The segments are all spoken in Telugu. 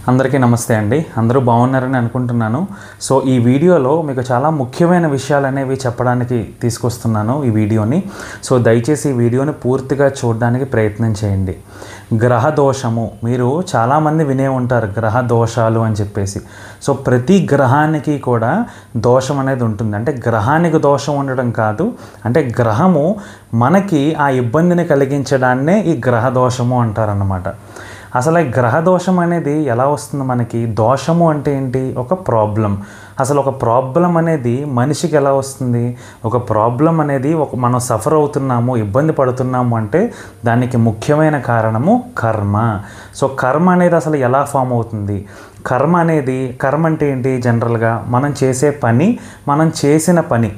అందరికీ నమస్తే అండి. అందరూ బాగున్నారని అనుకుంటున్నాను. సో ఈ వీడియోలో మీకు చాలా ముఖ్యమైన విషయాలు అనేవి చెప్పడానికి తీసుకొస్తున్నాను ఈ వీడియోని. సో దయచేసి ఈ వీడియోని పూర్తిగా చూడడానికి ప్రయత్నం చేయండి. గ్రహ దోషము, మీరు చాలామంది వినే ఉంటారు గ్రహ దోషాలు అని చెప్పేసి. సో ప్రతి గ్రహానికి కూడా దోషం అనేది ఉంటుంది. అంటే గ్రహానికి దోషం ఉండడం కాదు, అంటే గ్రహము మనకి ఆ ఇబ్బందిని కలిగించడాన్నే ఈ గ్రహ దోషము అంటారన్నమాట. అసలు ఈ గ్రహ దోషం అనేది ఎలా వస్తుంది మనకి? దోషము అంటే ఏంటి? ఒక ప్రాబ్లం. అసలు ఒక ప్రాబ్లం అనేది మనిషికి ఎలా వస్తుంది? ఒక ప్రాబ్లం అనేది మనం సఫర్ అవుతున్నాము, ఇబ్బంది పడుతున్నాము అంటే దానికి ముఖ్యమైన కారణము కర్మ. సో కర్మ అనేది అసలు ఎలా ఫామ్ అవుతుంది? కర్మ అంటే ఏంటి? జనరల్గా మనం చేసే పని, మనం చేసిన పని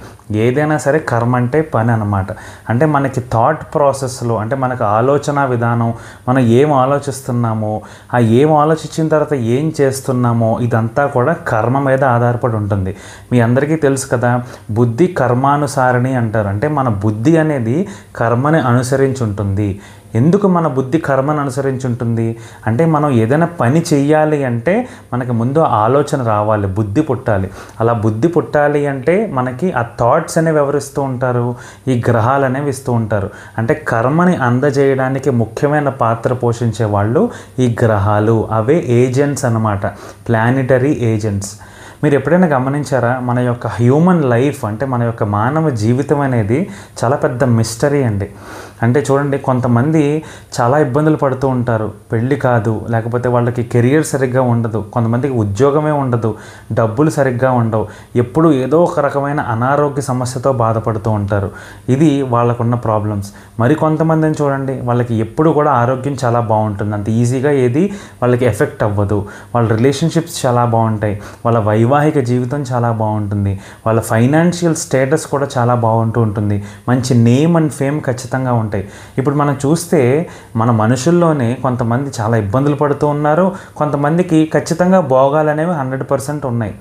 ఏదైనా సరే కర్మ అంటే పని అన్నమాట. అంటే మనకి థాట్ ప్రాసెస్లో, అంటే మనకు ఆలోచన విధానం, మనం ఏం ఆలోచిస్తున్నామో, ఆ ఏం ఆలోచించిన తర్వాత ఏం చేస్తున్నామో ఇదంతా కూడా కర్మ మీద ఆధారపడి ఉంటుంది. మీ అందరికీ తెలుసు కదా, బుద్ధి కర్మానుసారిణి అంటారు. అంటే మన బుద్ధి అనేది కర్మని అనుసరించి ఉంటుంది. ఎందుకు మన బుద్ధి కర్మను అనుసరించి ఉంటుంది అంటే, మనం ఏదైనా పని చెయ్యాలి అంటే మనకి ముందు ఆలోచన రావాలి, బుద్ధి పుట్టాలి. అలా బుద్ధి పుట్టాలి అంటే మనకి ఆ థాట్స్ అనేవి ఎవరిస్తూ ఉంటారు? ఈ గ్రహాలు అనేవి ఇస్తూ ఉంటారు. అంటే కర్మని అందజేయడానికి ముఖ్యమైన పాత్ర పోషించే వాళ్ళు ఈ గ్రహాలు. అవే ఏజెంట్స్ అన్నమాట, ప్లానిటరీ ఏజెంట్స్. మీరు ఎప్పుడైనా గమనించారా? మన యొక్క హ్యూమన్ లైఫ్, అంటే మన యొక్క మానవ జీవితం అనేది చాలా పెద్ద మిస్టరీ అండి. అంటే చూడండి, కొంతమంది చాలా ఇబ్బందులు పడుతూ ఉంటారు. పెళ్ళి కాదు, లేకపోతే వాళ్ళకి కెరియర్ సరిగ్గా ఉండదు, కొంతమందికి ఉద్యోగమే ఉండదు, డబ్బులు సరిగ్గా ఉండవు, ఎప్పుడు ఏదో ఒక రకమైన అనారోగ్య సమస్యతో బాధపడుతూ ఉంటారు. ఇది వాళ్ళకున్న ప్రాబ్లమ్స్. మరి కొంతమందిని చూడండి, వాళ్ళకి ఎప్పుడు కూడా ఆరోగ్యం చాలా బాగుంటుంది, అంత ఈజీగా ఏది వాళ్ళకి ఎఫెక్ట్ అవ్వదు, వాళ్ళ రిలేషన్షిప్స్ చాలా బాగుంటాయి, వాళ్ళ వైవాహిక జీవితం చాలా బాగుంటుంది, వాళ్ళ ఫైనాన్షియల్ స్టేటస్ కూడా చాలా బాగుంటూ ఉంటుంది, మంచి నేమ్ అండ్ ఫేమ్ ఖచ్చితంగా ఉంటాయి. ఇప్పుడు మనం చూస్తే మన మనుషుల్లోనే కొంతమంది చాలా ఇబ్బందులు పడుతూ ఉన్నారు, కొంతమందికి ఖచ్చితంగా భోగాలు అనేవి 100% ఉన్నాయి.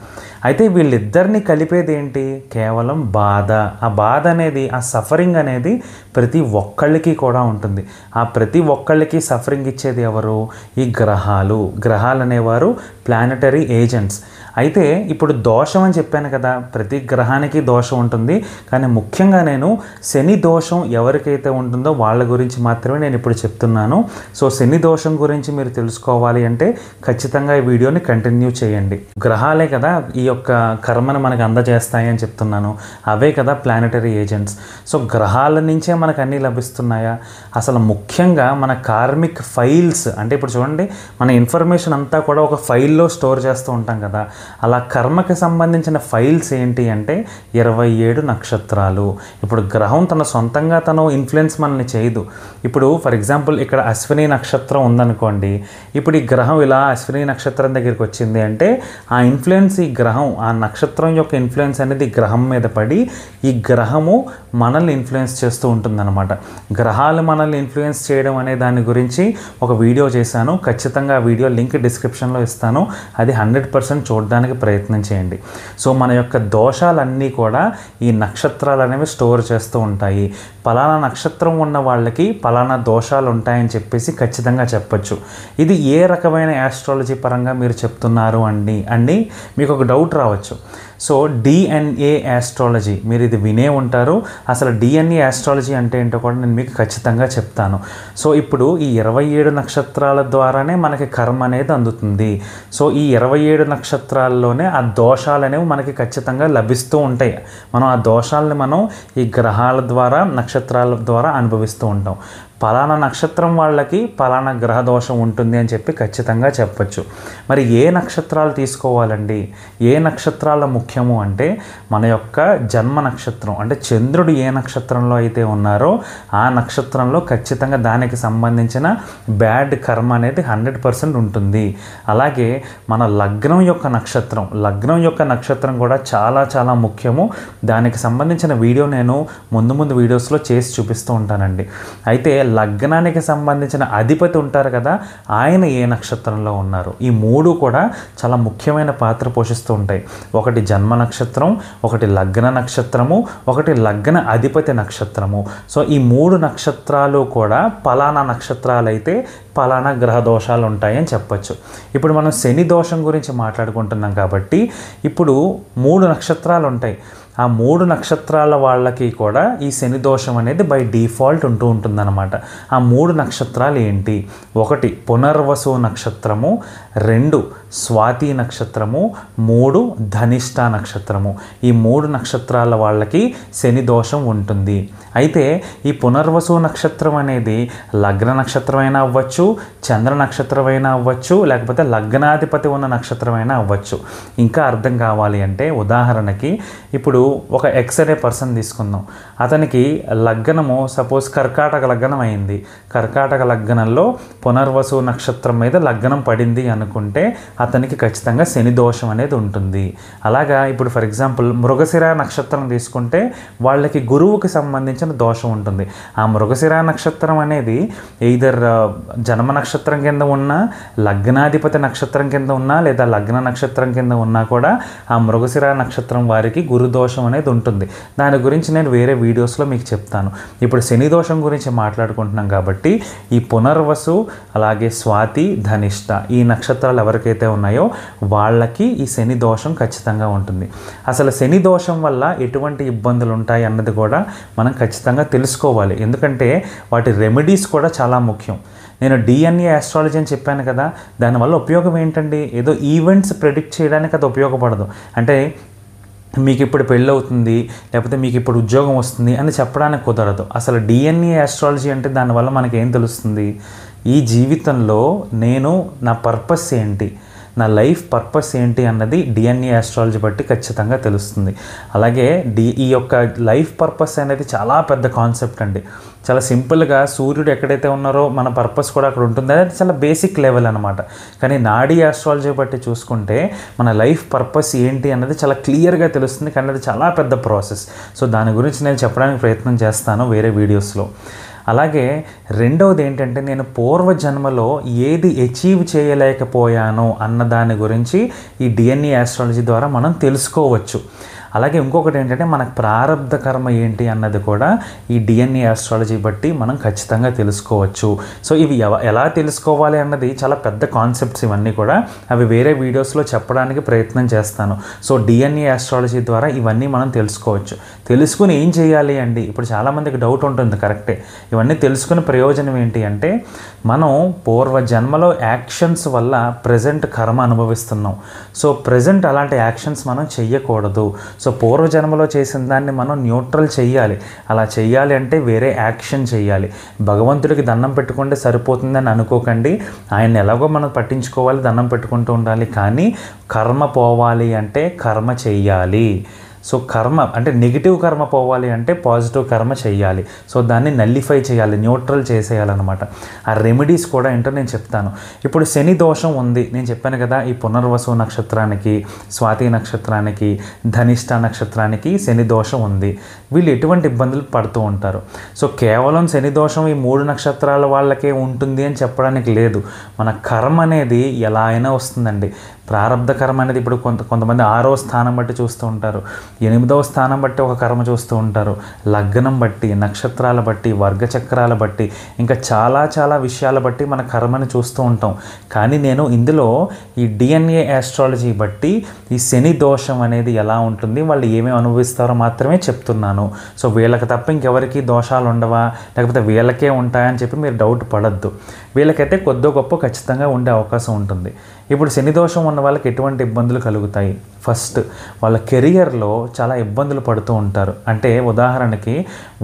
అయితే వీళ్ళిద్దరిని కలిపేది ఏంటి? కేవలం బాధ. ఆ బాధ అనేది, ఆ సఫరింగ్ అనేది ప్రతి ఒక్కళ్ళకి కూడా ఉంటుంది. ఆ ప్రతి ఒక్కళ్ళకి సఫరింగ్ ఇచ్చేది ఎవరు? ఈ గ్రహాలు. గ్రహాలు అనేవారు ప్లానటరీ ఏజెంట్స్. అయితే ఇప్పుడు దోషం అని చెప్పాను కదా, ప్రతి గ్రహానికి దోషం ఉంటుంది. కానీ ముఖ్యంగా నేను శని దోషం ఎవరికైతే ఉంటుందో వాళ్ళ గురించి మాత్రమే నేను ఇప్పుడు చెప్తున్నాను. సో శని దోషం గురించి మీరు తెలుసుకోవాలి అంటే ఖచ్చితంగా ఈ వీడియోని కంటిన్యూ చేయండి. గ్రహాలే కదా ఈ యొక్క కర్మను మనకు అందజేస్తాయి అని చెప్తున్నాను. అవే కదా ప్లానటరీ ఏజెంట్స్. సో గ్రహాల నుంచే మనకు అన్నీ లభిస్తున్నాయా? అసలు ముఖ్యంగా మన కార్మిక్ ఫైల్స్, అంటే ఇప్పుడు చూడండి, మన ఇన్ఫర్మేషన్ అంతా కూడా ఒక ఫైల్లో స్టోర్ చేస్తూ ఉంటాం కదా, అలా కర్మకి సంబంధించిన ఫైల్స్ ఏంటి అంటే 27 నక్షత్రాలు. ఇప్పుడు గ్రహం తన సొంతంగా తను ఇన్ఫ్లుయెన్స్ మనల్ని చేయదు. ఇప్పుడు ఫర్ ఎగ్జాంపుల్ ఇక్కడ అశ్విని నక్షత్రం ఉందనుకోండి, ఇప్పుడు ఈ గ్రహం ఇలా అశ్విని నక్షత్రం దగ్గరికి వచ్చింది అంటే ఆ ఇన్ఫ్లుయెన్స్, ఈ గ్రహం, ఆ నక్షత్రం యొక్క ఇన్ఫ్లుయెన్స్ అనేది గ్రహం మీద పడి ఈ గ్రహము మనల్ని ఇన్ఫ్లుయెన్స్ చేస్తూ ఉంటుందన్నమాట. గ్రహాలు మనల్ని ఇన్ఫ్లుయెన్స్ చేయడం అనే దాని గురించి ఒక వీడియో చేశాను, ఖచ్చితంగా ఆ వీడియో లింక్ డిస్క్రిప్షన్లో ఇస్తాను, అది 100% చూడడానికి ప్రయత్నం చేయండి. సో మన యొక్క దోషాలన్నీ కూడా ఈ నక్షత్రాలు అనేవి స్టోర్ చేస్తూ ఉంటాయి. పలానా నక్షత్రం ఉన్న వాళ్ళకి పలానా దోషాలు ఉంటాయని చెప్పేసి ఖచ్చితంగా చెప్పచ్చు. ఇది ఏ రకమైన ఆస్ట్రాలజీ పరంగా మీరు చెప్తున్నారు అండి మీకు ఒక డౌట్ రావచ్చు. సో డిఎన్ఏ ఆస్ట్రాలజీ, మీరు ఇది వినే ఉంటారు. అసలు డిఎన్ఏ ఆస్ట్రాలజీ అంటే ఏంటో కూడా నేను మీకు ఖచ్చితంగా చెప్తాను. సో ఇప్పుడు ఈ 27 నక్షత్రాల ద్వారానే మనకి కర్మ అనేది అందుతుంది. సో ఈ 27 నక్షత్రాల్లోనే ఆ దోషాలు అనేవి మనకి ఖచ్చితంగా లభిస్తూ ఉంటాయి. మనం ఆ దోషాలని మనం ఈ గ్రహాల ద్వారా, నక్షత్రాల ద్వారా అనుభవిస్తూ ఉంటాం. పలానా నక్షత్రం వాళ్ళకి పలానా గ్రహ దోషం ఉంటుంది అని చెప్పి ఖచ్చితంగా చెప్పచ్చు. మరి ఏ నక్షత్రాలు తీసుకోవాలండి? ఏ నక్షత్రాల ముఖ్యము అంటే మన యొక్క జన్మ నక్షత్రం, అంటే చంద్రుడు ఏ నక్షత్రంలో అయితే ఉన్నారో ఆ నక్షత్రంలో ఖచ్చితంగా దానికి సంబంధించిన బ్యాడ్ కర్మ అనేది 100% ఉంటుంది. అలాగే మన లగ్నం యొక్క నక్షత్రం కూడా చాలా చాలా ముఖ్యము. దానికి సంబంధించిన వీడియో నేను ముందు వీడియోస్లో చేసి చూపిస్తూ ఉంటానండి. అయితే లగ్నానికి సంబంధించిన అధిపతి ఉంటారు కదా, ఆయన ఏ నక్షత్రంలో ఉన్నారు. ఈ మూడు కూడా చాలా ముఖ్యమైన పాత్ర పోషిస్తూ ఉంటాయి. ఒకటి జన్మ నక్షత్రం, ఒకటి లగ్న నక్షత్రము, ఒకటి లగ్న అధిపతి నక్షత్రము. సో ఈ మూడు నక్షత్రాలు కూడా పలానా నక్షత్రాలు అయితే పలానా గ్రహ దోషాలు ఉంటాయని చెప్పచ్చు. ఇప్పుడు మనం శని దోషం గురించి మాట్లాడుకుంటున్నాం కాబట్టి ఇప్పుడు 3 నక్షత్రాలు ఉంటాయి. ఆ 3 నక్షత్రాల వాళ్ళకి కూడా ఈ శని దోషం అనేది బై డిఫాల్ట్ ఉంటుందన్నమాట. ఆ 3 నక్షత్రాలు ఏంటి? 1 పునర్వసు నక్షత్రము, 2 స్వాతి నక్షత్రము, 3 ధనిష్ట నక్షత్రము. ఈ 3 నక్షత్రాల వాళ్ళకి శని దోషం ఉంటుంది. అయితే ఈ పునర్వసు నక్షత్రం అనేది లగ్న నక్షత్రమైనా అవ్వచ్చు, చంద్ర నక్షత్రమైనా అవ్వచ్చు, లేకపోతే లగ్నాధిపతి ఉన్న నక్షత్రమైనా అవ్వచ్చు. ఇంకా అర్థం కావాలి అంటే ఉదాహరణకి ఇప్పుడు ఒక ఎక్స్ అనే పర్సన్ తీసుకుందాం. అతనికి లగ్నము సపోజ్ కర్కాటక లగ్నం అయింది. కర్కాటక లగ్నంలో పునర్వసు నక్షత్రం మీద లగ్నం పడింది అనుకుంటే అతనికి ఖచ్చితంగా శని దోషం అనేది ఉంటుంది. అలాగా ఇప్పుడు ఫర్ ఎగ్జాంపుల్ మృగశిర నక్షత్రం తీసుకుంటే వాళ్ళకి గురువుకి సంబంధించిన దోషం ఉంటుంది. ఆ మృగశిర నక్షత్రం అనేది ఎయిదర్ జన్మ నక్షత్రం కింద ఉన్నా, లగ్నాధిపతి నక్షత్రం కింద ఉన్నా, లేదా లగ్న నక్షత్రం కింద ఉన్నా కూడా ఆ మృగశిర నక్షత్రం వారికి గురు దోషం అనేది ఉంటుంది. దాని గురించి నేను వేరే వీడియోస్లో మీకు చెప్తాను. ఇప్పుడు శని దోషం గురించి మాట్లాడుకుంటున్నాం కాబట్టి ఈ పునర్వసు, అలాగే స్వాతి, ధనిష్ట ఈ నక్షత్రాలు ఎవరికైతే ఉన్నాయో వాళ్ళకి ఈ శని దోషం ఖచ్చితంగా ఉంటుంది. అసలు శని దోషం వల్ల ఎటువంటి ఇబ్బందులు ఉంటాయి అన్నది కూడా మనం ఖచ్చితంగా తెలుసుకోవాలి. ఎందుకంటే వాటి రెమెడీస్ కూడా చాలా ముఖ్యం. నేను డిఎన్ఏ ఆస్ట్రాలజీ అని చెప్పాను కదా, దానివల్ల ఉపయోగం ఏంటండి? ఏదో ఈవెంట్స్ ప్రెడిక్ట్ చేయడానికి అది ఉపయోగపడదు. అంటే మీకు ఇప్పుడు పెళ్ళి అవుతుంది, లేకపోతే మీకు ఇప్పుడు ఉద్యోగం వస్తుంది అని చెప్పడానికి కుదరదు. అసలు డిఎన్ఏ ఆస్ట్రాలజీ అంటే దానివల్ల మనకి ఏం తెలుస్తుంది? ఈ జీవితంలో నేను నా పర్పస్ ఏంటి, నా లైఫ్ పర్పస్ ఏంటి అన్నది డిఎన్ఏ ఆస్ట్రాలజీ బట్టి ఖచ్చితంగా తెలుస్తుంది. అలాగే ఈ యొక్క లైఫ్ పర్పస్ అనేది చాలా పెద్ద కాన్సెప్ట్ అండి. చాలా సింపుల్గా సూర్యుడు ఎక్కడైతే ఉన్నారో మన పర్పస్ కూడా అక్కడ ఉంటుంది. అది చాలా బేసిక్ లెవెల్ అనమాట. కానీ నాడీ ఆస్ట్రాలజీ బట్టి చూసుకుంటే మన లైఫ్ పర్పస్ ఏంటి అన్నది చాలా క్లియర్గా తెలుస్తుంది. కానీ అది చాలా పెద్ద ప్రాసెస్. సో దాని గురించి నేను చెప్పడానికి ప్రయత్నం చేస్తాను వేరే వీడియోస్లో. అలాగే రెండవది ఏంటంటే నేను పూర్వజన్మలో ఏది అచీవ్ చేయలేకపోయానో అన్న దాని గురించి ఈ డిఎన్ఏ ఆస్ట్రాలజీ ద్వారా మనం తెలుసుకోవచ్చు. అలాగే ఇంకొకటి ఏంటంటే మనకు ప్రారబ్ధ కర్మ ఏంటి అన్నది కూడా ఈ డిఎన్ఏ ఆస్ట్రాలజీ బట్టి మనం ఖచ్చితంగా తెలుసుకోవచ్చు. సో ఇవి ఎలా తెలుసుకోవాలి అన్నది చాలా పెద్ద కాన్సెప్ట్స్ ఇవన్నీ కూడా. అవి వేరే వీడియోస్లో చెప్పడానికి ప్రయత్నం చేస్తాను. సో డిఎన్ఏ ఆస్ట్రాలజీ ద్వారా ఇవన్నీ మనం తెలుసుకోవచ్చు. తెలుసుకుని ఏం చేయాలి అండి? ఇప్పుడు చాలామందికి డౌట్ ఉంటుంది, కరెక్టే. ఇవన్నీ తెలుసుకునే ప్రయోజనం ఏంటి అంటే మనం పూర్వజన్మలో యాక్షన్స్ వల్ల ప్రజెంట్ కర్మ అనుభవిస్తున్నాం. సో ప్రజెంట్ అలాంటి యాక్షన్స్ మనం చెయ్యకూడదు. సో పూర్వజన్మలో చేసిన దాన్ని మనం న్యూట్రల్ చేయాలి. అలా చేయాలి అంటే వేరే యాక్షన్ చేయాలి. భగవంతుడికి దండం పెట్టుకుంటే సరిపోతుందని అనుకోకండి. ఆయన ఎలాగో మనం పట్టించుకోవాలి, దండం పెట్టుకుంటూ ఉండాలి. కానీ కర్మ పోవాలి అంటే కర్మ చెయ్యాలి. సో కర్మ అంటే నెగిటివ్ కర్మ పోవాలి అంటే పాజిటివ్ కర్మ చేయాలి. సో దాన్ని నల్లిఫై చేయాలి, న్యూట్రల్ చేసేయాలన్నమాట. ఆ రెమెడీస్ కూడా ఏంటో నేను చెప్తాను. ఇప్పుడు శని దోషం ఉంది, నేను చెప్పాను కదా, ఈ పునర్వసు నక్షత్రానికి, స్వాతి నక్షత్రానికి, ధనిష్ట నక్షత్రానికి శని దోషం ఉంది. వీళ్ళు ఎటువంటి ఇబ్బందులు పడుతూ ఉంటారు. సో కేవలం శని దోషం ఈ 3 నక్షత్రాల వాళ్ళకే ఉంటుంది అని చెప్పడానికి లేదు. మన కర్మ అనేది ఎలా అయినా వస్తుందండి. ప్రారబ్ధ కర్మ అనేది ఇప్పుడు కొంతమంది 6వ స్థానం బట్టి చూస్తూ ఉంటారు, 8వ స్థానం బట్టి ఒక కర్మ చూస్తూ ఉంటారు, లగ్నం బట్టి, నక్షత్రాల బట్టి, వర్గచక్రాల బట్టి, ఇంకా చాలా చాలా విషయాల బట్టి మన కర్మని చూస్తూ ఉంటాం. కానీ నేను ఇందులో ఈ డిఎన్ఏ ఆస్ట్రాలజీ బట్టి ఈ శని దోషం అనేది ఎలా ఉంటుంది, వాళ్ళు ఏమేమి అనుభవిస్తారో మాత్రమే చెప్తున్నాను. సో వీళ్ళకి తప్ప ఇంకెవరికి దోషాలు ఉండవా, లేకపోతే వీళ్ళకే ఉంటాయని చెప్పి మీరు డౌట్ పడద్దు. వీళ్ళకైతే కొద్దో గొప్ప ఖచ్చితంగా ఉండే అవకాశం ఉంటుంది. ఇప్పుడు శని దోషం ఉన్న వాళ్ళకి ఎటువంటి ఇబ్బందులు కలుగుతాయి? ఫస్ట్ వాళ్ళ కెరియర్లో చాలా ఇబ్బందులు పడుతూ ఉంటారు. అంటే ఉదాహరణకి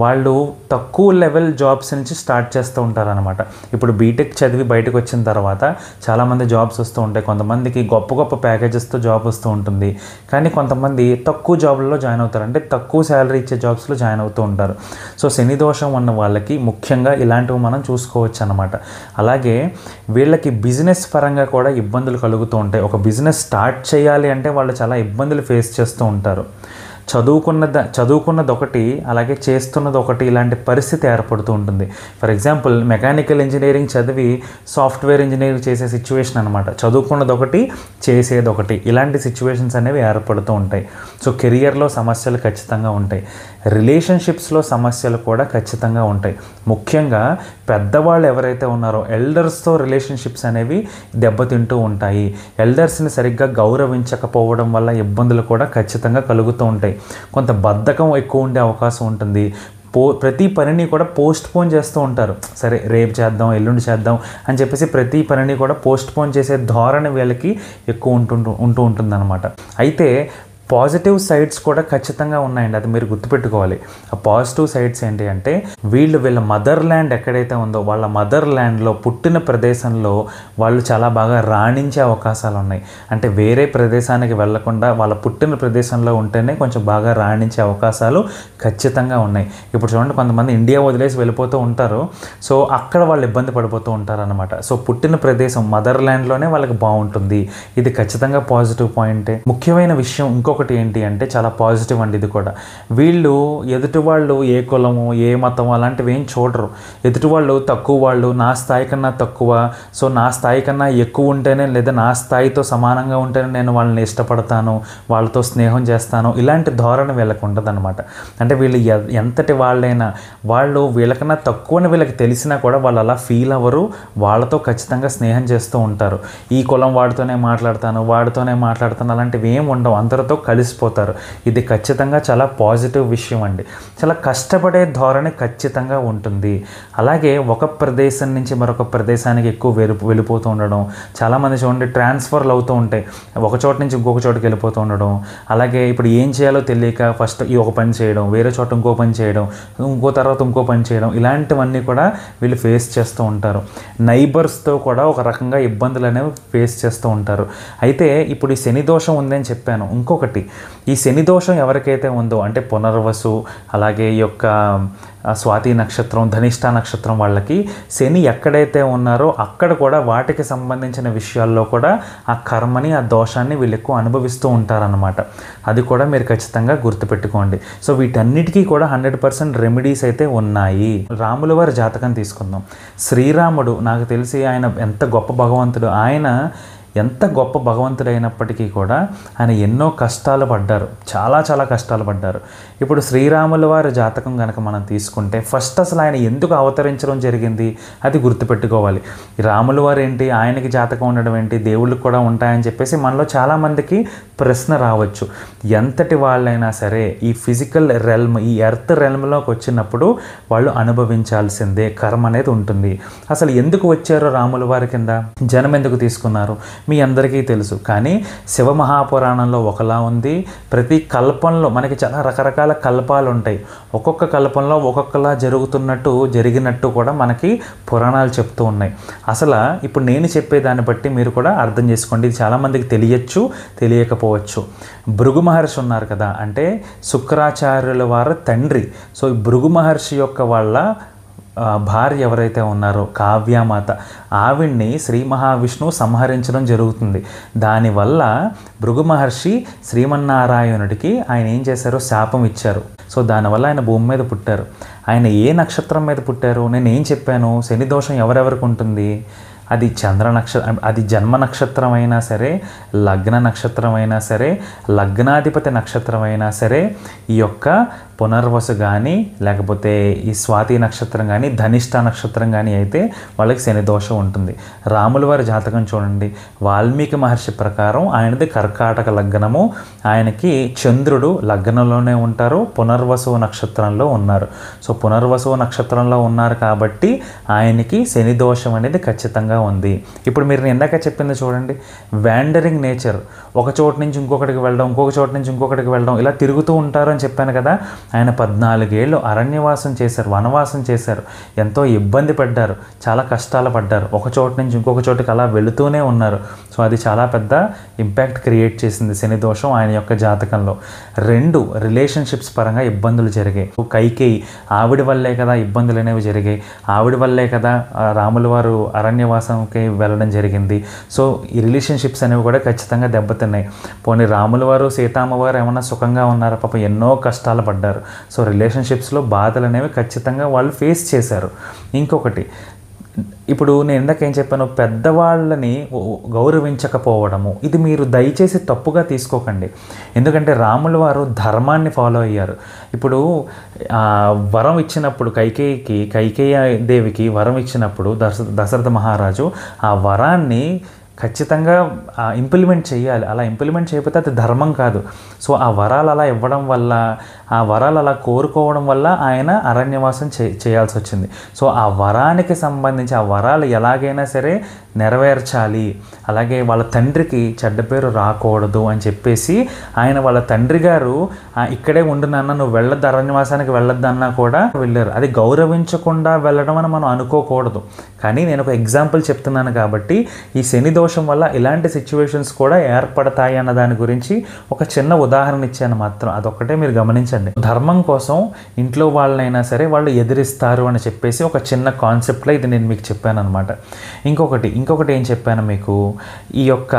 వాళ్ళు తక్కువ లెవెల్ జాబ్స్ నుంచి స్టార్ట్ చేస్తూ ఉంటారు అనమాట. ఇప్పుడు బీటెక్ చదివి బయటకు వచ్చిన తర్వాత చాలామంది జాబ్స్ వస్తూ ఉంటాయి. కొంతమందికి గొప్ప గొప్ప ప్యాకేజెస్తో జాబ్ వస్తూ ఉంటుంది. కానీ కొంతమంది తక్కువ జాబ్లలో జాయిన్ అవుతారు, అంటే తక్కువ శాలరీ ఇచ్చే జాబ్స్లో జాయిన్ అవుతూ ఉంటారు. సో శని దోషం ఉన్న వాళ్ళకి ముఖ్యంగా ఇలాంటివి మనం చూసుకోవచ్చు అనమాట. అలాగే వీళ్ళకి బిజినెస్ పరంగా కూడా ఇబ్బందులు కలుగుతూ ఉంటాయి. ఒక బిజినెస్ స్టార్ట్ చేయాలి అంటే వాళ్ళు చాలా ఇబ్బందులు ఫేస్ చేస్తూ ఉంటారు. చదువుకున్నది ఒకటి, అలాగే చేస్తున్నది ఒకటి, ఇలాంటి పరిస్థితి ఏర్పడుతూ ఉంటుంది. ఫర్ ఎగ్జాంపుల్ మెకానికల్ ఇంజనీరింగ్ చదివి సాఫ్ట్వేర్ ఇంజనీరింగ్ చేసే సిచ్యువేషన్ అనమాట. చదువుకున్నది ఒకటి, చేసేది ఒకటి, ఇలాంటి సిచ్యువేషన్స్ అనేవి ఏర్పడుతూ ఉంటాయి. సో కెరియర్లో సమస్యలు ఖచ్చితంగా ఉంటాయి. రిలేషన్షిప్స్లో సమస్యలు కూడా ఖచ్చితంగా ఉంటాయి. ముఖ్యంగా పెద్దవాళ్ళు ఎవరైతే ఉన్నారో ఎల్డర్స్తో రిలేషన్షిప్స్ అనేవి దెబ్బతింటూ ఉంటాయి. ఎల్డర్స్ని సరిగ్గా గౌరవించకపోవడం వల్ల ఇబ్బందులు కూడా ఖచ్చితంగా కలుగుతూ ఉంటాయి. కొంత బద్ధకం ఎక్కువ ఉండే అవకాశం ఉంటుంది. ప్రతి పనిని కూడా పోస్ట్ పోన్ చేస్తూ ఉంటారు. సరే రేపు చేద్దాం, ఎల్లుండి చేద్దాం అని చెప్పేసి ప్రతి పనిని కూడా పోస్ట్ పోన్ చేసే ధోరణి వీళ్ళకి ఎక్కువ ఉంటూ ఉంటుందన్నమాట. అయితే పాజిటివ్ సైడ్స్ కూడా ఖచ్చితంగా ఉన్నాయండి, అది మీరు గుర్తుపెట్టుకోవాలి. ఆ పాజిటివ్ సైడ్స్ ఏంటి అంటే వీళ్ళ మదర్ ల్యాండ్ ఎక్కడైతే ఉందో వాళ్ళ మదర్ ల్యాండ్లో పుట్టిన ప్రదేశంలో వాళ్ళు చాలా బాగా రాణించే అవకాశాలు ఉన్నాయి. అంటే వేరే ప్రదేశానికి వెళ్లకుండా వాళ్ళ పుట్టిన ప్రదేశంలో ఉంటేనే కొంచెం బాగా రాణించే అవకాశాలు ఖచ్చితంగా ఉన్నాయి. ఇప్పుడు చూడండి, కొంతమంది ఇండియా వదిలేసి వెళ్ళిపోతూ ఉంటారు. సో అక్కడ వాళ్ళు ఇబ్బంది పడిపోతూ ఉంటారు అనమాట. సో పుట్టిన ప్రదేశం మదర్ ల్యాండ్లోనే వాళ్ళకి బాగుంటుంది. ఇది ఖచ్చితంగా పాజిటివ్ పాయింటే. ముఖ్యమైన విషయం ఇంకొకటి ఏంటి అంటే చాలా పాజిటివ్ అండి ఇది కూడా. వీళ్ళు ఎదుటి వాళ్ళు ఏ కులము ఏ మతం అలాంటివి ఏం చూడరు. ఎదుటి వాళ్ళు తక్కువ, వాళ్ళు నా స్థాయి కన్నా తక్కువ, సో నా స్థాయి కన్నా ఎక్కువ ఉంటేనే లేదా నా స్థాయితో సమానంగా ఉంటేనే నేను వాళ్ళని ఇష్టపడతాను, వాళ్ళతో స్నేహం చేస్తాను, ఇలాంటి ధోరణి వీళ్ళకి ఉండదన్నమాట. అంటే వీళ్ళు ఎంతటి వాళ్ళైనా వాళ్ళు వీళ్ళకన్నా తక్కువని వీళ్ళకి తెలిసినా కూడా వాళ్ళు అలా ఫీల్ అవ్వరు. వాళ్ళతో ఖచ్చితంగా స్నేహం చేస్తూ ఉంటారు. ఈ కులం వాడితోనే మాట్లాడతాను అలాంటివి ఏం ఉండవు. అందరితో కలిసిపోతారు. ఇది ఖచ్చితంగా చాలా పాజిటివ్ విషయం అండి. చాలా కష్టపడే ధోరణి ఖచ్చితంగా ఉంటుంది. అలాగే ఒక ప్రదేశం నుంచి మరొక ప్రదేశానికి ఎక్కువ వెళ్ళిపోతూ ఉండడం. చాలామంది చూడండి ట్రాన్స్ఫర్లు అవుతూ ఉంటాయి, ఒక చోట నుంచి ఇంకొక చోటుకి వెళ్ళిపోతూ ఉండడం. అలాగే ఇప్పుడు ఏం చేయాలో తెలియక ఫస్ట్ ఈ ఒక పని చేయడం, వేరే చోట ఇంకో పని చేయడం, తర్వాత ఇంకో పని చేయడం, ఇలాంటివన్నీ కూడా వీళ్ళు ఫేస్ చేస్తూ ఉంటారు. నైబర్స్తో కూడా ఒక రకంగా ఇబ్బందులు అనేవి ఫేస్ చేస్తూ ఉంటారు. అయితే ఇప్పుడు ఈ శని దోషం ఉందని చెప్పాను. ఇంకొకటి, ఈ శని దోషం ఎవరికైతే ఉందో అంటే పునర్వసు, అలాగే ఈ యొక్క స్వాతి నక్షత్రం, ధనిష్ట నక్షత్రం వాళ్ళకి శని ఎక్కడైతే ఉన్నారో అక్కడ కూడా వాటికి సంబంధించిన విషయాల్లో కూడా ఆ కర్మని, ఆ దోషాన్ని వీళ్ళు ఎక్కువ అనుభవిస్తూ ఉంటారన్నమాట. అది కూడా మీరు ఖచ్చితంగా గుర్తుపెట్టుకోండి. సో వీటన్నిటికీ కూడా 100% రెమెడీస్ అయితే ఉన్నాయి. రాముల వారి జాతకం తీసుకుందాం. శ్రీరాముడు నాకు తెలిసి ఆయన ఎంత గొప్ప భగవంతుడు. ఆయన ఎంత గొప్ప భగవంతుడైనప్పటికీ కూడా ఆయన ఎన్నో కష్టాలు పడ్డారు, చాలా కష్టాలు పడ్డారు. ఇప్పుడు శ్రీరాముల వారి జాతకం కనుక మనం తీసుకుంటే ఫస్ట్ అసలు ఆయన ఎందుకు అవతరించడం జరిగింది అది గుర్తుపెట్టుకోవాలి. రాముల వారు ఏంటి, ఆయనకి జాతకం ఉండడం ఏంటి, దేవుళ్ళకి కూడా ఉంటాయని చెప్పేసి మనలో చాలామందికి ప్రశ్న రావచ్చు. ఎంతటి వాళ్ళైనా సరే ఈ ఫిజికల్ రెల్మ్, ఈ ఎర్త్ రెల్మ్లోకి వచ్చినప్పుడు వాళ్ళు అనుభవించాల్సిందే, కర్మ అనేది ఉంటుంది. అసలు ఎందుకు వచ్చారో రాముల వారి కింద జనం ఎందుకు తీసుకున్నారు మీ అందరికీ తెలుసు. కానీ శివమహాపురాణంలో ఒకలా ఉంది. ప్రతి కల్పంలో మనకి చాలా రకరకాల కల్పాలు ఉంటాయి. ఒక్కొక్క కల్పంలో ఒక్కొక్కలా జరిగినట్టు కూడా మనకి పురాణాలు చెప్తూ ఉన్నాయి. అసలు ఇప్పుడు నేను చెప్పేదాన్ని బట్టి మీరు కూడా అర్థం చేసుకోండి. ఇది చాలామందికి తెలియచ్చు, తెలియకపోవచ్చు. భృగు మహర్షి ఉన్నారు కదా, అంటే శుక్రాచార్యుల వారి తండ్రి. సో ఈ భృగు మహర్షి యొక్క వాళ్ళ భార్య ఎవరైతే ఉన్నారో కావ్యామాత, ఆవిడ్ని శ్రీ మహావిష్ణువు సంహరించడం జరుగుతుంది. దానివల్ల భృగు మహర్షి శ్రీమన్నారాయణుడికి ఆయన ఏం చేశారో శాపం ఇచ్చారు. సో దానివల్ల ఆయన భూమి మీద పుట్టారు. ఆయన ఏ నక్షత్రం మీద పుట్టారు? నేను ఏం చెప్పాను, శని దోషం ఎవరెవరికి ఉంటుంది, అది అది జన్మ నక్షత్రం అయినా సరే, లగ్న నక్షత్రం అయినా సరే, లగ్నాధిపతి నక్షత్రం అయినా సరే, ఈ యొక్క పునర్వసు కానీ లేకపోతే ఈ స్వాతి నక్షత్రం కానీ ధనిష్ట నక్షత్రం కానీ అయితే వాళ్ళకి శని దోషం ఉంటుంది. రాముల వారి జాతకం చూడండి, వాల్మీకి మహర్షి ప్రకారం ఆయనది కర్కాటక లగ్నము, ఆయనకి చంద్రుడు లగ్నంలోనే ఉంటారు, పునర్వసు నక్షత్రంలో ఉన్నారు. సో పునర్వసు నక్షత్రంలో ఉన్నారు కాబట్టి ఆయనకి శని దోషం అనేది ఖచ్చితంగా ఉంది. ఇప్పుడు మీరు ఇందాక చెప్పింది చూడండి, వ్యాండరింగ్ నేచర్, ఒక చోటు నుంచి ఇంకొకటికి వెళ్ళడం, ఇంకొక చోటు నుంచి ఇంకొకటికి వెళ్ళడం, ఇలా తిరుగుతూ ఉంటారు అని చెప్పాను కదా. ఆయన 14 ఏళ్ళు అరణ్యవాసం చేశారు, వనవాసం చేశారు, ఎంతో ఇబ్బంది పడ్డారు, చాలా కష్టాలు పడ్డారు, ఒక చోటు నుంచి ఇంకొక చోటుకి అలా వెళుతూనే ఉన్నారు. సో అది చాలా పెద్ద ఇంపాక్ట్ క్రియేట్ చేసింది శని దోషం ఆయన యొక్క జాతకంలో. 2 రిలేషన్షిప్స్ పరంగా ఇబ్బందులు జరిగాయి. కైకేయి ఆవిడ వల్లే కదా ఇబ్బందులు అనేవి జరిగాయి, ఆవిడ వల్లే కదా రాముల వారు అరణ్యవాసంకి వెళ్ళడం జరిగింది. సో ఈ రిలేషన్షిప్స్ అనేవి కూడా ఖచ్చితంగా దెబ్బతిన్నాయి. పోనీ రాముల వారు సీతామ్మవారు ఏమన్నా సుఖంగా ఉన్నారా? పాపం ఎన్నో కష్టాలు పడ్డారు. సో రిలేషన్షిప్స్లో బాధలు అనేవి ఖచ్చితంగా వాళ్ళు ఫేస్ చేశారు. ఇంకొకటి, ఇప్పుడు నేను ఇందాక ఏం చెప్పాను, పెద్దవాళ్ళని గౌరవించకపోవడము, ఇది మీరు దయచేసి తప్పుగా తీసుకోకండి. ఎందుకంటే రాముల వారు ధర్మాన్ని ఫాలో అయ్యారు. ఇప్పుడు వరం ఇచ్చినప్పుడు కైకేయి దేవికి వరం ఇచ్చినప్పుడు దశరథ మహారాజు ఆ వరాన్ని ఖచ్చితంగా ఇంప్లిమెంట్ చేయాలి. అలా ఇంప్లిమెంట్ చేయకపోతే అది ధర్మం కాదు. సో ఆ వరాలు అలా ఇవ్వడం వల్ల, ఆ వరాలు అలా కోరుకోవడం వల్ల ఆయన అరణ్యవాసం చేయాల్సి వచ్చింది. సో ఆ వరానికి సంబంధించి ఆ వరాలు ఎలాగైనా సరే నెరవేర్చాలి, అలాగే వాళ్ళ తండ్రికి చెడ్డ పేరు రాకూడదు అని చెప్పేసి ఆయన వాళ్ళ తండ్రి గారు ఇక్కడే ఉండునన్న, నువ్వు వెళ్ళొద్దు, అరణ్యవాసానికి వెళ్ళొద్దన్నా కూడా వెళ్ళారు. అది గౌరవించకుండా వెళ్ళడం అని మనం అనుకోకూడదు. కానీ నేను ఒక ఎగ్జాంపుల్ చెప్తున్నాను కాబట్టి ఈ శని దోషం వల్ల ఇలాంటి సిచ్యువేషన్స్ కూడా ఏర్పడతాయి అన్న దాని గురించి ఒక చిన్న ఉదాహరణ ఇచ్చాను మాత్రం. అదొక్కటే మీరు గమనించండి. ధర్మం కోసం ఇంట్లో వాళ్ళనైనా సరే వాళ్ళు ఎదిరిస్తారు అని చెప్పేసి ఒక చిన్న కాన్సెప్ట్లో ఇది నేను మీకు చెప్పాను అనమాట. ఇంకొకటి ఏం చెప్పాను మీకు, ఈ యొక్క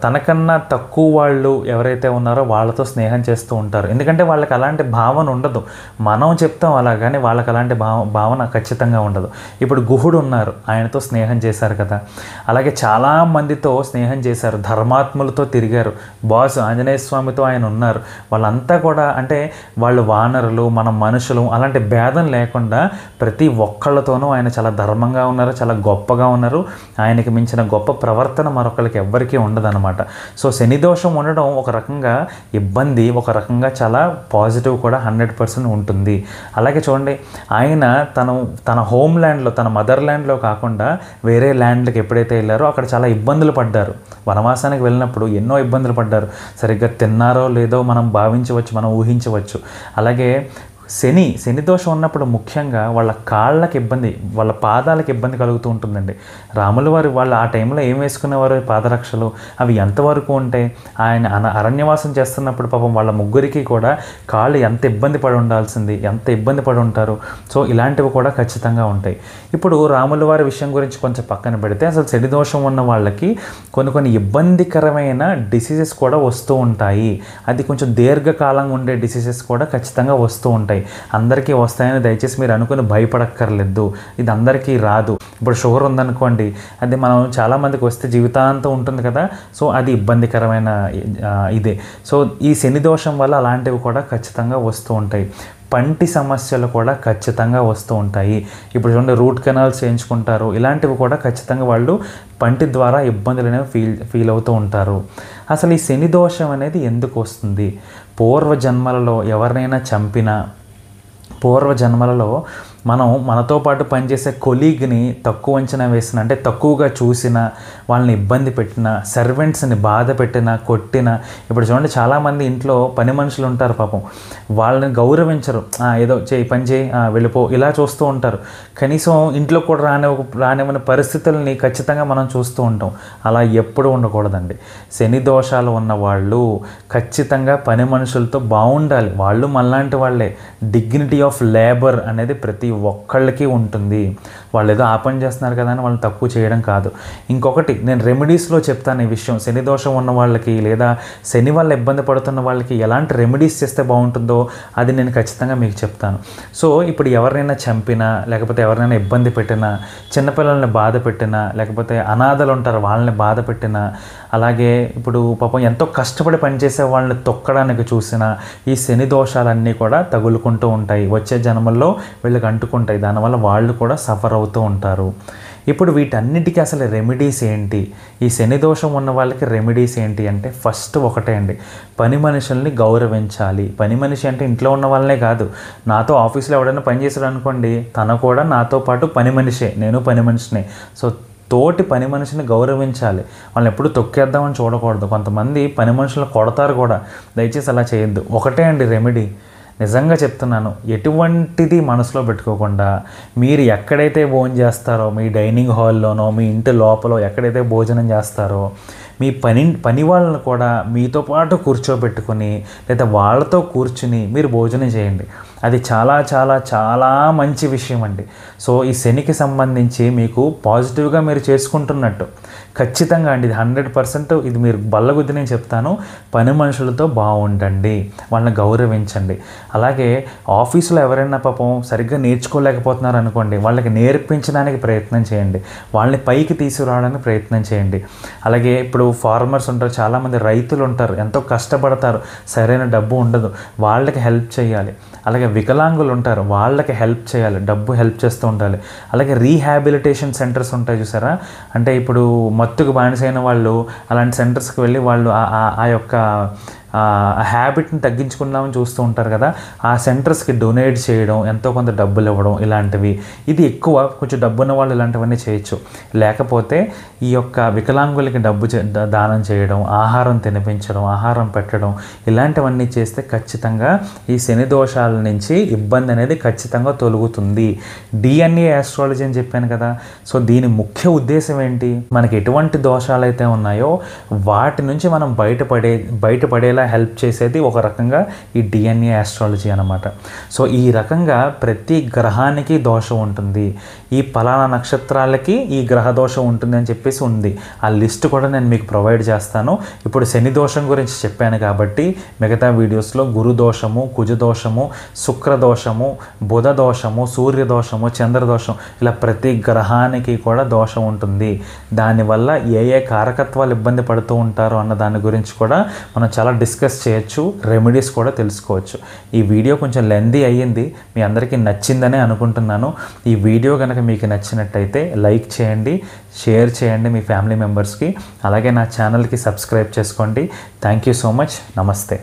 తనకన్నా తక్కువ వాళ్ళు ఎవరైతే ఉన్నారో వాళ్ళతో స్నేహం చేస్తూ ఉంటారు. ఎందుకంటే వాళ్ళకి అలాంటి భావన ఉండదు. మనం చెప్తాం అలా, కానీ వాళ్ళకి అలాంటి భావన ఖచ్చితంగా ఉండదు. ఇప్పుడు గుహుడు ఉన్నారు, ఆయనతో స్నేహం చేశారు కదా. అలాగే చాలా మందితో స్నేహం చేశారు, ధర్మాత్ములతో తిరిగారు, బాస్ ఆంజనేయ స్వామితో ఆయన ఉన్నారు. వాళ్ళంతా కూడా అంటే వాళ్ళు వానరులు, మనం మనుషులు, అలాంటి భేదం లేకుండా ప్రతి ఒక్కళ్ళతోనూ ఆయన చాలా ధర్మంగా ఉన్నారు, చాలా గొప్పగా ఉన్నారు. ఆయనకి మించిన గొప్ప ప్రవర్తన మరొకరికి ఎవ్వరికీ ఉండదన్నమాట. సో శని దోషం ఉండడం ఒక రకంగా ఇబ్బంది, ఒక రకంగా చాలా పాజిటివ్ కూడా 100% ఉంటుంది. అలాగే చూడండి, ఆయన తన హోమ్ ల్యాండ్లో, తన మదర్ ల్యాండ్లో కాకుండా వేరే ల్యాండ్కి ఎప్పుడైతే వెళ్ళారో అక్కడ చాలా ఇబ్బందులు పడ్డారు. వనవాసానికి వెళ్ళినప్పుడు ఎన్నో ఇబ్బందులు పడ్డారు. సరిగ్గా తిన్నారో లేదో మనం భావించవచ్చు, మనం ఊహించవచ్చు. అలాగే శని దోషం ఉన్నప్పుడు ముఖ్యంగా వాళ్ళ కాళ్ళకి ఇబ్బంది, వాళ్ళ పాదాలకు ఇబ్బంది కలుగుతూ ఉంటుందండి. రాముల వారు వాళ్ళు ఆ టైంలో ఏం వేసుకునేవారు, పాదరక్షలు, అవి ఎంతవరకు ఉంటాయి? ఆయన అరణ్యవాసం చేస్తున్నప్పుడు పాపం వాళ్ళ ముగ్గురికి కూడా కాళ్ళు ఎంత ఇబ్బంది పడి ఉండాల్సింది, ఎంత ఇబ్బంది పడి ఉంటారు. సో ఇలాంటివి కూడా ఖచ్చితంగా ఉంటాయి. ఇప్పుడు రాముల వారి విషయం గురించి కొంచెం పక్కన పెడితే, అసలు శని దోషం ఉన్న వాళ్ళకి కొన్ని ఇబ్బందికరమైన డిసీజెస్ కూడా వస్తూ ఉంటాయి. అది కొంచెం దీర్ఘకాలంగా ఉండే డిసీజెస్ కూడా ఖచ్చితంగా వస్తూ ఉంటాయి. అందరికీ వస్తాయని దయచేసి మీరు అనుకుని భయపడక్కర్లేదు. ఇది అందరికీ రాదు. ఇప్పుడు షుగర్ ఉందనుకోండి, అది మనం చాలామందికి వస్తే జీవితాంతం ఉంటుంది కదా. సో అది ఇబ్బందికరమైన ఇదే. సో ఈ శని దోషం వల్ల అలాంటివి కూడా ఖచ్చితంగా వస్తూ ఉంటాయి. పంటి సమస్యలు కూడా ఖచ్చితంగా వస్తూ ఉంటాయి. ఇప్పుడు చూడండి, రూట్ కెనాల్స్ చేయించుకుంటారు, ఇలాంటివి కూడా ఖచ్చితంగా వాళ్ళు పంటి ద్వారా ఇబ్బందులు అనేవి ఫీల్ అవుతూ ఉంటారు. అసలు ఈ శని దోషం అనేది ఎందుకు వస్తుంది? పూర్వజన్మలలో ఎవరినైనా చంపినా, పూర్వజన్మలలో మనతో పాటు పనిచేసే కొలీగ్ని తక్కువ అంచనా వేసిన, అంటే తక్కువగా చూసిన, వాళ్ళని ఇబ్బంది పెట్టిన, సర్వెంట్స్ని బాధ పెట్టిన, కొట్టిన. ఇప్పుడు చూడండి, చాలామంది ఇంట్లో పని మనుషులు ఉంటారు, పాపం వాళ్ళని గౌరవించరు. ఏదో పని చేయి, వెళ్ళిపో, ఇలా చూస్తూ ఉంటారు. కనీసం ఇంట్లో కూడా రానివ్వని పరిస్థితుల్ని ఖచ్చితంగా మనం చూస్తూ ఉంటాం. అలా ఎప్పుడు ఉండకూడదండి. శని దోషాలు ఉన్నవాళ్ళు ఖచ్చితంగా పని మనుషులతో బాగుండాలి. వాళ్ళు మనలాంటి వాళ్ళే. డిగ్నిటీ ఆఫ్ లేబర్ అనేది ప్రతి ఒక్కళ్ళకి ఉంటుంది. వాళ్ళు ఏదో ఆ పని చేస్తున్నారు కదా అని వాళ్ళని తక్కువ చేయడం కాదు. ఇంకొకటి నేను రెమెడీస్లో చెప్తాను ఈ విషయం. శని దోషం ఉన్న వాళ్ళకి లేదా శని వల్ల ఇబ్బంది పడుతున్న వాళ్ళకి ఎలాంటి రెమెడీస్ చేస్తే బాగుంటుందో అది నేను ఖచ్చితంగా మీకు చెప్తాను. సో ఇప్పుడు ఎవరినైనా చంపినా, లేకపోతే ఎవరినైనా ఇబ్బంది పెట్టినా, చిన్నపిల్లల్ని బాధ పెట్టినా, లేకపోతే అనాథలు ఉంటారు వాళ్ళని బాధ పెట్టినా, అలాగే ఇప్పుడు పాపం ఎంతో కష్టపడి పనిచేసే వాళ్ళని తొక్కడానికి చూసినా, ఈ శని దోషాలన్నీ కూడా తగులుకుంటూ ఉంటాయి. వచ్చే జన్మల్లో వీళ్ళకి అంటుకుంటాయి. దానివల్ల వాళ్ళు కూడా సఫర్ అవుతూ ఉంటారు. ఇప్పుడు వీటన్నిటికీ అసలు రెమెడీస్ ఏంటి? ఈ శని దోషం ఉన్న వాళ్ళకి రెమెడీస్ ఏంటి అంటే, ఫస్ట్ ఒకటే అండి, పని మనుషుల్ని గౌరవించాలి. పని మనిషి అంటే ఇంట్లో ఉన్న వాళ్ళనే కాదు, నాతో ఆఫీస్లో ఎవడైనా పని చేశాడు అనుకోండి, తను కూడా నాతో పాటు పని మనిషే, నేను పని మనిషినే. సో తోటి పని మనిషిని గౌరవించాలి. వాళ్ళని ఎప్పుడు తొక్కేద్దామని చూడకూడదు. కొంతమంది పని మనుషులను కొడతారు కూడా. దయచేసి అలా చేయొద్దు. ఒకటే అండి రెమెడీ, నిజంగా చెప్తున్నాను, ఎటువంటిది మనసులో పెట్టుకోకుండా మీరు ఎక్కడైతే భోజనం చేస్తారో, మీ డైనింగ్ హాల్లోనో, మీ ఇంటి లోపల ఎక్కడైతే భోజనం చేస్తారో, మీ పని వాళ్ళని కూడా మీతో పాటు కూర్చోబెట్టుకొని లేదా వాళ్ళతో కూర్చుని మీరు భోజనం చేయండి. అది చాలా చాలా చాలా మంచి విషయం అండి. సో ఈ శనికి సంబంధించి మీకు పాజిటివ్గా మీరు చేసుకుంటున్నట్టు ఖచ్చితంగా అండి, ఇది 100% ఇది మీరు బల్లగుద్ది నేను చెప్తాను. పని మనుషులతో బాగుండండి, వాళ్ళని గౌరవించండి. అలాగే ఆఫీసులో ఎవరైనా పాపం సరిగ్గా నేర్చుకోలేకపోతున్నారు అనుకోండి, వాళ్ళకి నేర్పించడానికి ప్రయత్నం చేయండి, వాళ్ళని పైకి తీసుకురావడానికి ప్రయత్నం చేయండి. అలాగే ఇప్పుడు ఫార్మర్స్ ఉంటారు, చాలామంది రైతులు ఉంటారు, ఎంతో కష్టపడతారు, సరైన డబ్బు ఉండదు, వాళ్ళకి హెల్ప్ చేయాలి. అలాగే వికలాంగులు ఉంటారు, వాళ్ళకి హెల్ప్ చేయాలి, డబ్బు హెల్ప్ చేస్తూ ఉండాలి. అలాగే రీహాబిలిటేషన్ సెంటర్స్ ఉంటాయి చూసారా, అంటే ఇప్పుడు మత్తుకు బానిసైన వాళ్ళు అలాంటి సెంటర్స్కి వెళ్ళి వాళ్ళు ఆ యొక్క హ్యాబిట్ని తగ్గించుకుందామని చూస్తూ ఉంటారు కదా, ఆ సెంటర్స్కి డొనేట్ చేయడం, ఎంతో కొంత డబ్బులు ఇవ్వడం, ఇలాంటివి. ఇది ఎక్కువ కొంచెం డబ్బున్న వాళ్ళు ఇలాంటివన్నీ చేయొచ్చు. లేకపోతే ఈ యొక్క వికలాంగులకి డబ్బు దానం చేయడం, ఆహారం తినిపించడం, ఆహారం పెట్టడం, ఇలాంటివన్నీ చేస్తే ఖచ్చితంగా ఈ శని దోషాల నుంచి ఇబ్బంది అనేది ఖచ్చితంగా తొలగుతుంది. DNA ఆస్ట్రాలజీ అని చెప్పాను కదా, సో దీని ముఖ్య ఉద్దేశం ఏంటి, మనకి ఎటువంటి దోషాలు అయితే ఉన్నాయో వాటి నుంచి మనం బయటపడేలా హెల్ప్ చేసేది ఒక రకంగా ఈ DNA ఆస్ట్రాలజీ అన్నమాట. సో ఈ రకంగా ప్రతి గ్రహానికి దోషం ఉంటుంది, ఈ పలానా నక్షత్రాలకి ఈ గ్రహ దోషం ఉంటుంది అని చెప్పేసి ఉంది. ఆ లిస్ట్ కూడా నేను మీకు ప్రొవైడ్ చేస్తాను. ఇప్పుడు శని దోషం గురించి చెప్పాను కాబట్టి మిగతా వీడియోస్లో గురు దోషము, కుజ దోషము, శుక్ర దోషము, బుధ దోషము, సూర్య దోషము, చంద్ర దోషం, ఇలా ప్రతి గ్రహానికి కూడా దోషం ఉంటుంది. దానివల్ల ఏ కారకత్వాలు ఇబ్బంది పడుతూ ఉంటారో అన్న దాని గురించి కూడా మనం చాలా డిస్కస్ చేయొచ్చు, రెమెడీస్ కూడా తెలుసుకోవచ్చు. ఈ వీడియో కొంచెం లెందీ అయ్యింది, మీ అందరికీ నచ్చిందనే అనుకుంటున్నాను. ఈ వీడియో కనుక మీకు నచ్చినట్టయితే లైక్ చేయండి, షేర్ చేయండి మీ ఫ్యామిలీ మెంబర్స్కి. అలాగే నా ఛానల్కి సబ్స్క్రైబ్ చేసుకోండి. Thank you so much. నమస్తే.